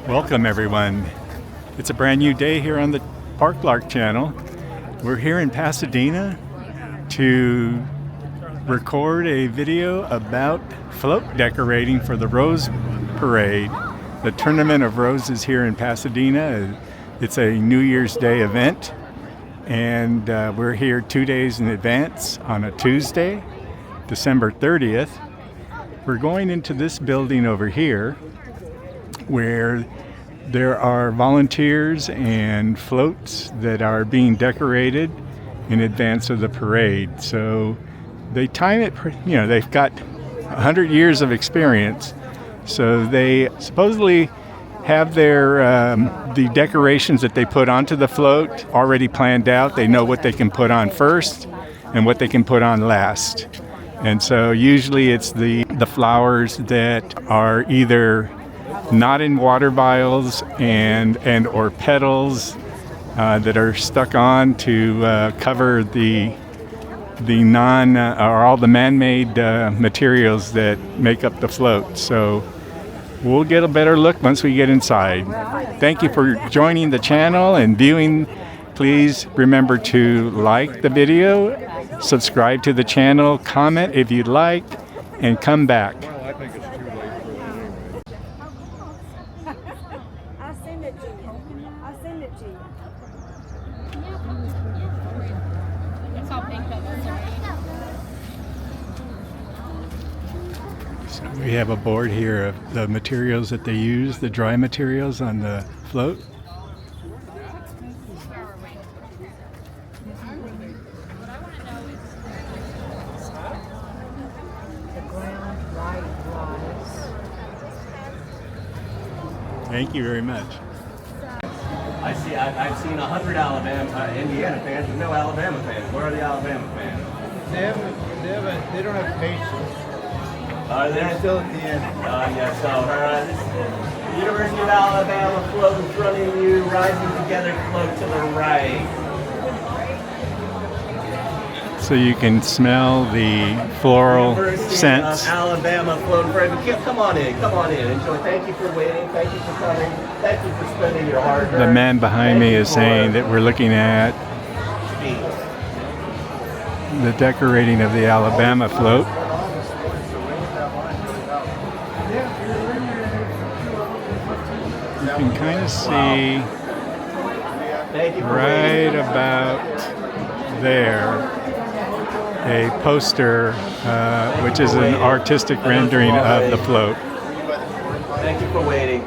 Welcome everyone. It's a brand new day here on the Park Lark channel. We're here in Pasadena to record a video about float decorating for the Rose Parade, the Tournament of Roses here in Pasadena. It's a New Year's Day event, and we're here 2 days in advance on a Tuesday, December 30th. We're going into this building over here where there are volunteers and floats that are being decorated in advance of the parade. So they time it, they've got 100 years of experience. So they supposedly have their the decorations that they put onto the float already planned out. They know what they can put on first and what they can put on last. And so usually it's the flowers that are either not in water vials and or petals that are stuck on to cover the or all the man-made materials that make up the float. So we'll get a better look once we get inside. Thank you for joining the channel and viewing. Please remember to like the video, subscribe to the channel, comment if you'd like, and come back. So we have a board here of the materials that they use, the dry materials on the float. Thank you very much. I've seen 100 Indiana fans, but no Alabama fans. Where are the Alabama fans? They don't have patience. Are they? They're still at the end. Yes. So, this is University of Alabama float in front of you, rising together, float to the right. So you can smell the floral University scents. of Alabama float in front of you. Come on in. Enjoy. Thank you for waiting. Thank you for coming. Thank you for spending your hard The man behind me is saying that we're looking at the decorating of the Alabama float. You can kind of see right about there a poster which is an artistic rendering of the float. Thank you for waiting.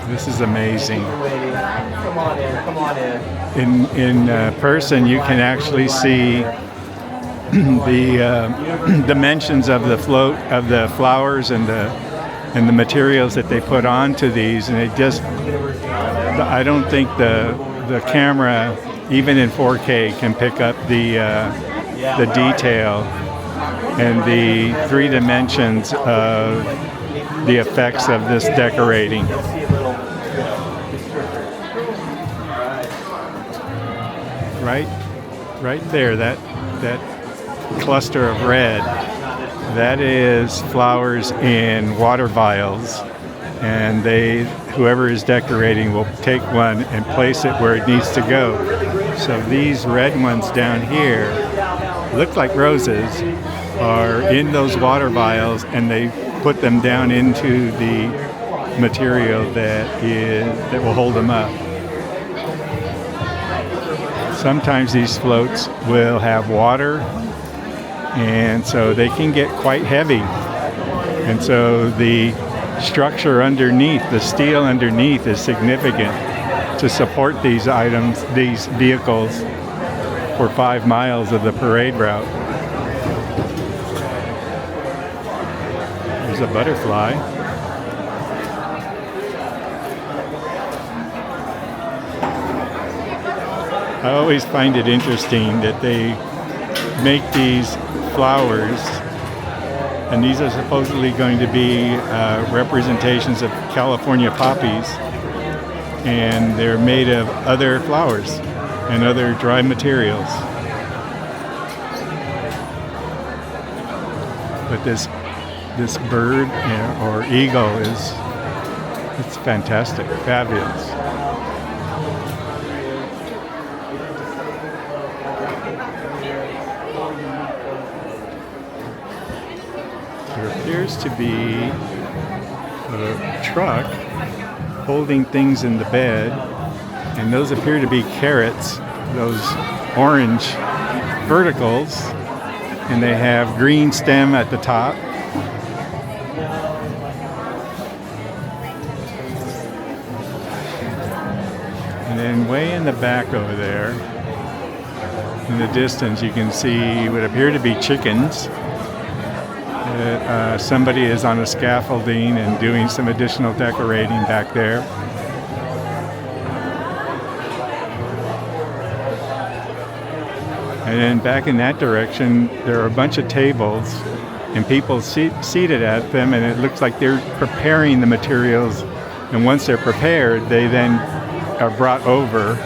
This is amazing. Come on in. In person, you can actually see the dimensions of the float, of the flowers and the materials that they put onto these, and it just, I don't think the camera, even in 4K, can pick up the detail and the 3 dimensions of the effects of this decorating. Right there, that cluster of red, that is flowers in water vials, and whoever is decorating will take one and place it where it needs to go. So these red ones down here look like roses, are in those water vials, and they put them down into the material that will hold them up. Sometimes these floats will have water, and so they can get quite heavy. And so the structure underneath, the steel underneath, is significant to support these items, these vehicles, for 5 miles of the parade route. There's a butterfly. I always find it interesting that they make these flowers, and these are supposedly going to be representations of California poppies, and they're made of other flowers and other dry materials. But this bird, or eagle it's fantastic, fabulous. There appears to be a truck holding things in the bed, and those appear to be carrots, those orange verticals, and they have green stem at the top. And then way in the back over there, in the distance, you can see what appear to be chickens. Somebody is on a scaffolding and doing some additional decorating back there. And then back in that direction, there are a bunch of tables and people seated at them, and it looks like they're preparing the materials. And once they're prepared, they then are brought over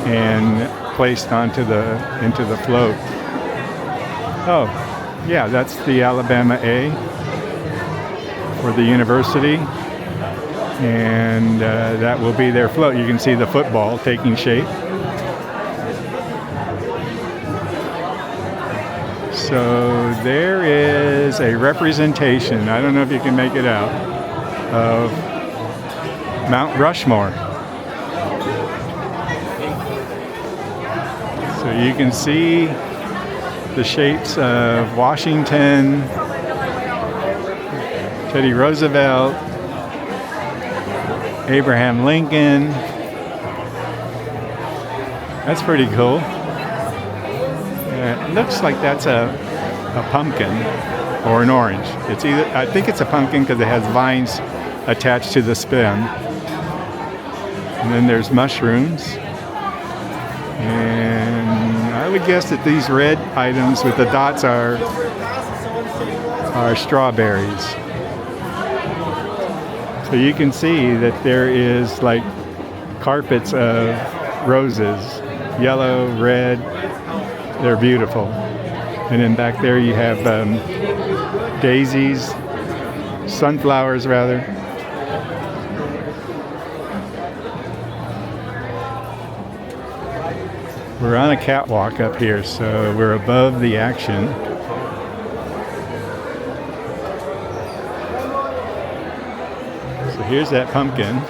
and placed into the float. Oh, yeah, that's the Alabama A for the university, and that will be their float. You can see the football taking shape. So there is a representation, I don't know if you can make it out, of Mount Rushmore. So you can see the shapes of Washington, Teddy Roosevelt, Abraham Lincoln. That's pretty cool. It looks like that's a pumpkin or an orange. It's either, I think it's a pumpkin because it has vines attached to the stem. And then there's mushrooms. And I would guess that these red items with the dots are strawberries. So you can see that there is like carpets of roses, yellow, red. They're beautiful. And then back there you have daisies, sunflowers rather. We're on a catwalk up here, so we're above the action. So here's that pumpkin.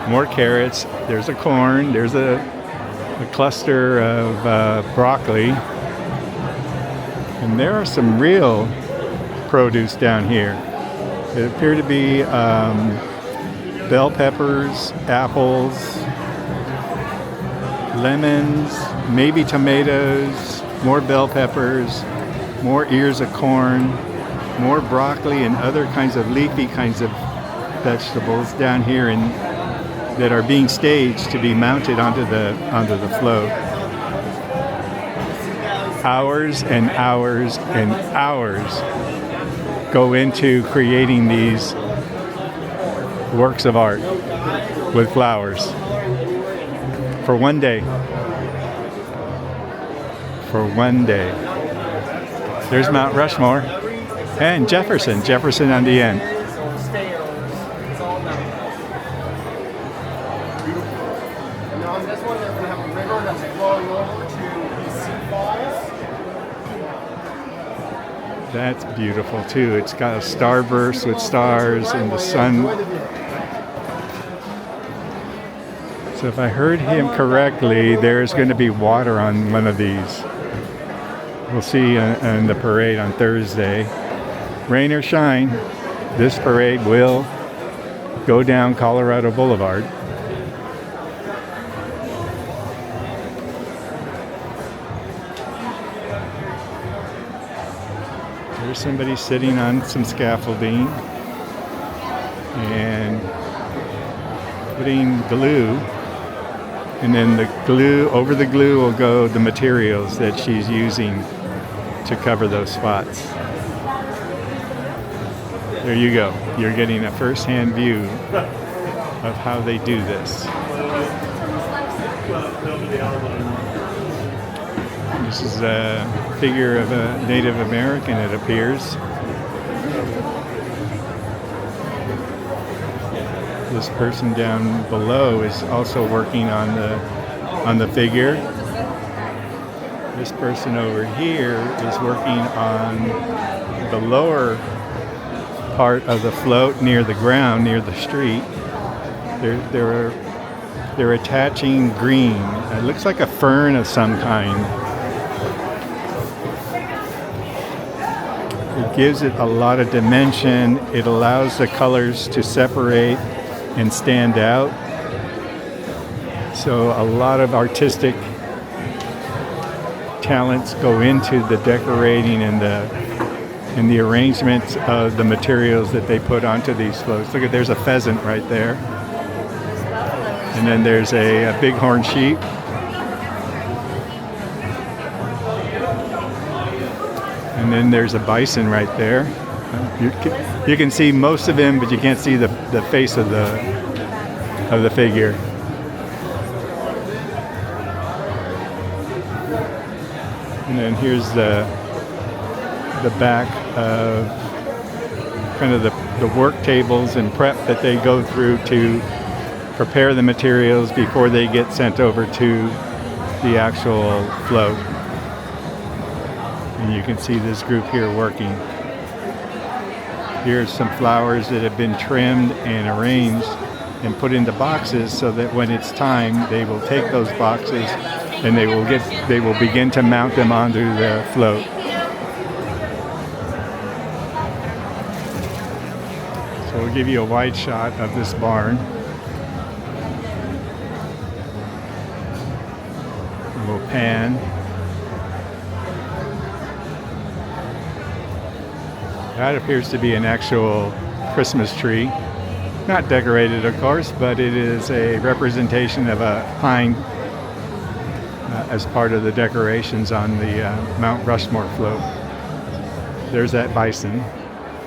More carrots. There's a corn. There's a cluster of broccoli. And there are some real produce down here. It appear to be bell peppers, apples, lemons, maybe tomatoes, more bell peppers, more ears of corn, more broccoli and other kinds of leafy kinds of vegetables down here that are being staged to be mounted onto the float. Hours and hours and hours go into creating these works of art with flowers for one day. For one day. There's Mount Rushmore and Jefferson on the end. That's beautiful too. It's got a starburst with stars and the sun. So if I heard him correctly, there's going to be water on one of these. We'll see in the parade on Thursday. Rain or shine, this parade will go down Colorado Boulevard. There's somebody sitting on some scaffolding and putting glue, and then over the glue will go the materials that she's using to cover those spots. There you go. You're getting a first-hand view of how they do this. This is figure of a Native American, it appears. This person down below is also working on the figure. This person over here is working on the lower part of the float near the ground, near the street. They're attaching green. It looks like a fern of some kind. It gives it a lot of dimension. It allows the colors to separate and stand out. So a lot of artistic talents go into the decorating and the arrangements of the materials that they put onto these floats. Look at, there's a pheasant right there. And then there's a bighorn sheep. And then there's a bison right there. You can see most of him, but you can't see the face of the figure. And then here's the back of kind of the work tables and prep that they go through to prepare the materials before they get sent over to the actual float. And you can see this group here working. Here's some flowers that have been trimmed and arranged and put into boxes so that when it's time, they will take those boxes and they will begin to mount them onto the float. So we'll give you a wide shot of this barn. We'll pan. That appears to be an actual Christmas tree. Not decorated, of course, but it is a representation of a pine as part of the decorations on the Mount Rushmore float. There's that bison.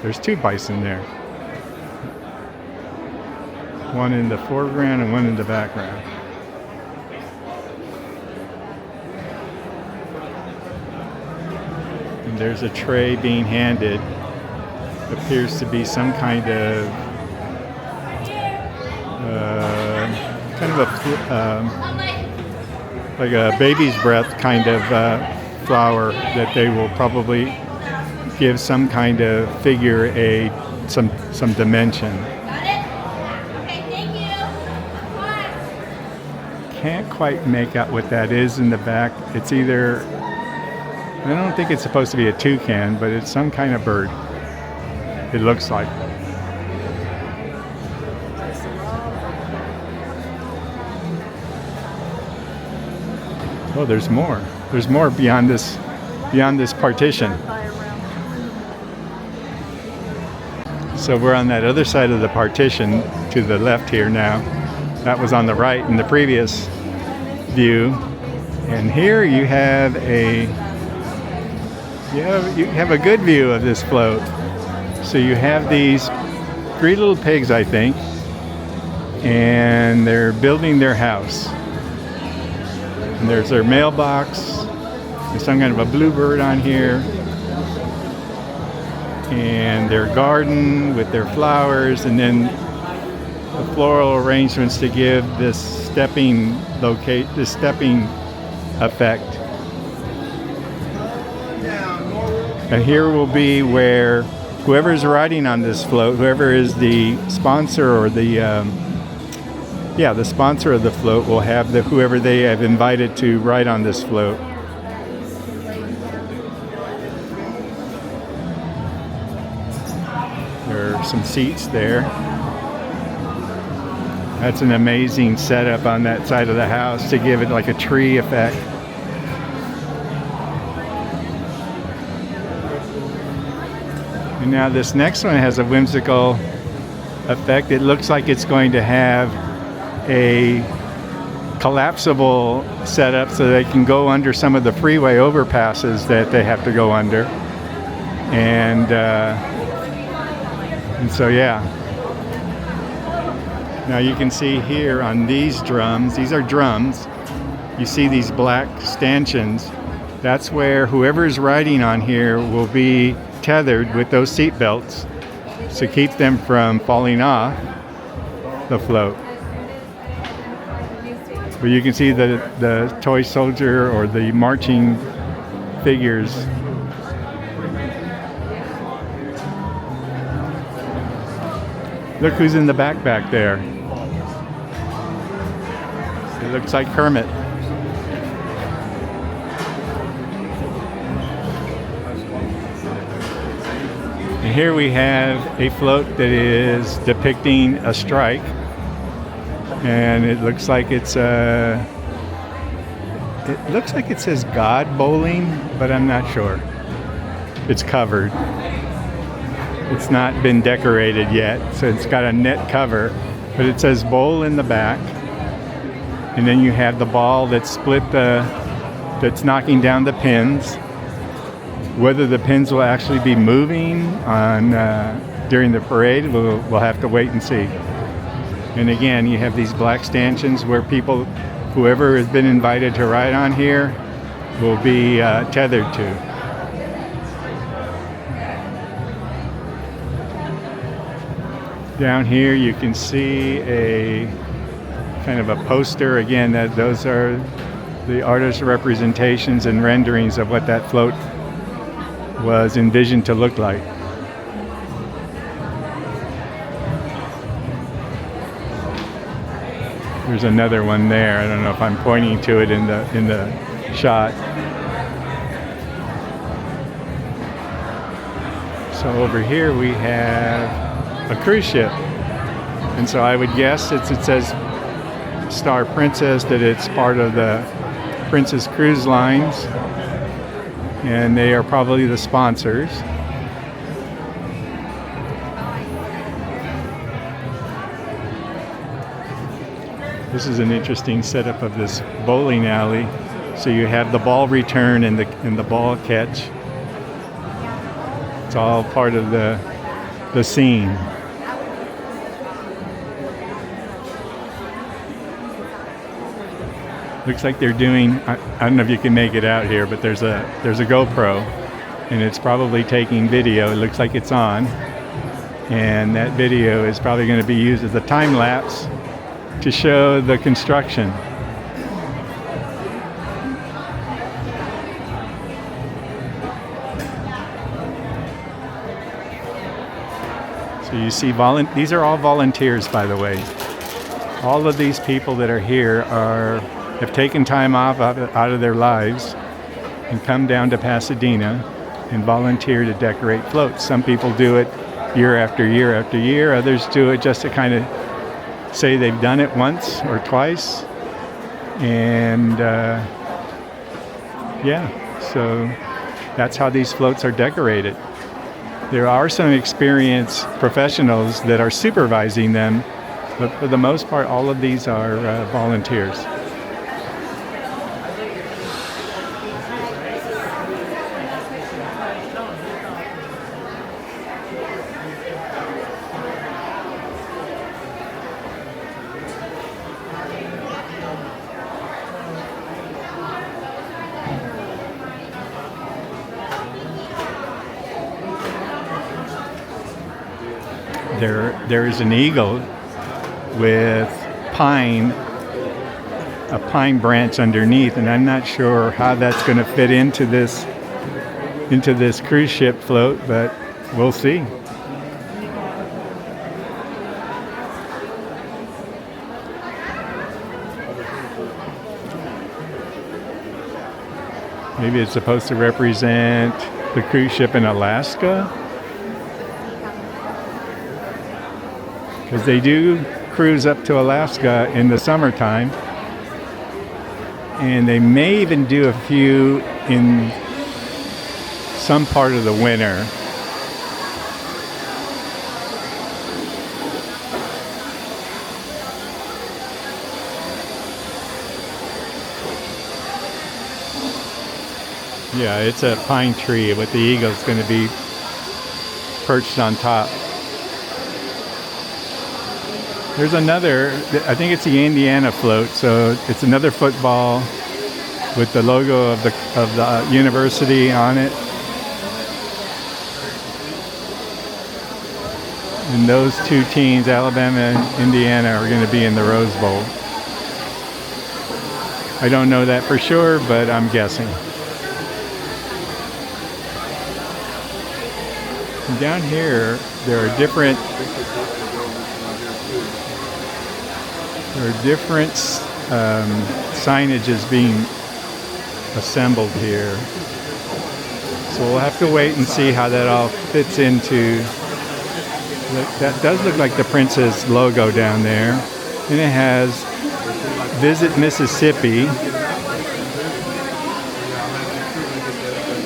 There's two bison there. One in the foreground and one in the background. And there's a tray being handed. Appears to be some kind of like a baby's breath kind of flower that they will probably give some kind of figure some dimension. Can't quite make out what that is in the back. It's either, I don't think it's supposed to be a toucan, but it's some kind of bird. It looks like. Oh, there's more. There's more beyond this partition. So we're on that other side of the partition to the left here now. That was on the right in the previous view. And here you have a good view of this float. So you have these 3 little pigs, I think, and they're building their house. And there's their mailbox. There's some kind of a bluebird on here. And their garden with their flowers, and then the floral arrangements to give this stepping effect. And here will be where whoever's riding on this float, whoever is the sponsor or the sponsor of the float, will have whoever they have invited to ride on this float. There are some seats there. That's an amazing setup on that side of the house to give it like a tree effect. And now this next one has a whimsical effect. It looks like it's going to have a collapsible setup so they can go under some of the freeway overpasses that they have to go under. And so, yeah. Now you can see here on these drums, these are drums. You see these black stanchions That's where whoever is riding on here will be tethered with those seat belts to keep them from falling off the float. But you can see the toy soldier or the marching figures. Look who's in the back there. It looks like Kermit. And here we have a float that is depicting a strike. And it looks like it says God Bowling, but I'm not sure. It's covered. It's not been decorated yet, so it's got a net cover, but it says bowl in the back. And then you have the ball that's that's knocking down the pins. Whether the pins will actually be moving during the parade, we'll have to wait and see. And again, you have these black stanchions where whoever has been invited to ride on here, will be tethered to. Down here you can see a kind of a poster. Again, those are the artist representations and renderings of what that float was envisioned to look like. There's another one there. I don't know if I'm pointing to it in the shot. So over here we have a cruise ship, and so I would guess it says Star Princess, that it's part of the Princess Cruise Lines, and they are probably the sponsors. This is an interesting setup of this bowling alley. So you have the ball return and the ball catch. It's all part of the scene. Looks like they're doing, I don't know if you can make it out here, but there's a GoPro, and it's probably taking video. It looks like it's on, and that video is probably going to be used as a time lapse to show the construction. So you see, these are all volunteers, by the way. All of these people that are here have taken time off out of their lives and come down to Pasadena and volunteer to decorate floats. Some people do it year after year after year. Others do it just to kind of say they've done it once or twice. And so that's how these floats are decorated. There are some experienced professionals that are supervising them, but for the most part, all of these are volunteers. There is an eagle with a pine branch underneath, and I'm not sure how that's going to fit into this cruise ship float, but we'll see. Maybe it's supposed to represent the cruise ship in Alaska, because they do cruise up to Alaska in the summertime, and they may even do a few in some part of the winter. Yeah, it's a pine tree with the eagle's going to be perched on top. There's another, I think it's the Indiana float, so it's another football with the logo of the university on it. And those two teams, Alabama and Indiana, are going to be in the Rose Bowl. I don't know that for sure, but I'm guessing. And down here, there are different signages being assembled here. So we'll have to wait and see how that all fits into. That does look like the Princess logo down there. And it has Visit Mississippi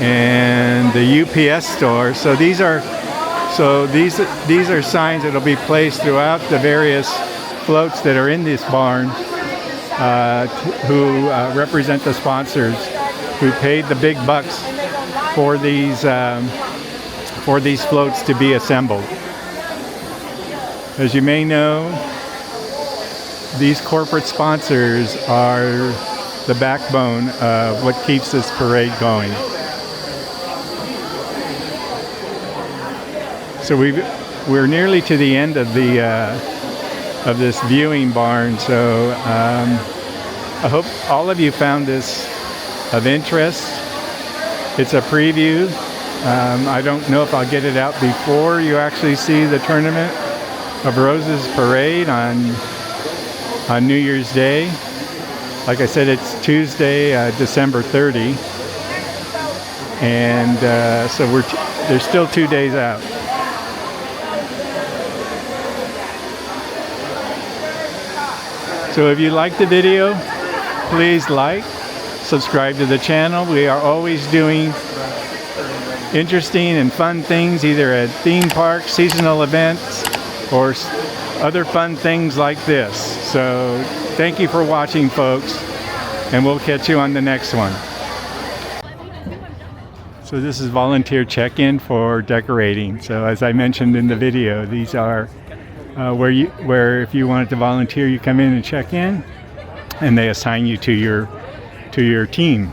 and the UPS store. So these are signs that will be placed throughout the various floats that are in this barn, who represent the sponsors who paid the big bucks for these floats to be assembled. As you may know, these corporate sponsors are the backbone of what keeps this parade going. So we're nearly to the end of this viewing barn. So I hope all of you found this of interest. It's a preview. I don't know if I'll get it out before you actually see the Tournament of Roses parade on New Year's Day. Like I said, it's Tuesday, December 30, and so there's still 2 days out. So if you liked the video, please like, subscribe to the channel. We are always doing interesting and fun things, either at theme parks, seasonal events, or other fun things like this. So thank you for watching, folks, and we'll catch you on the next one. So this is volunteer check-in for decorating. So as I mentioned in the video, these are where if you wanted to volunteer, you come in and check in, and they assign you to your team.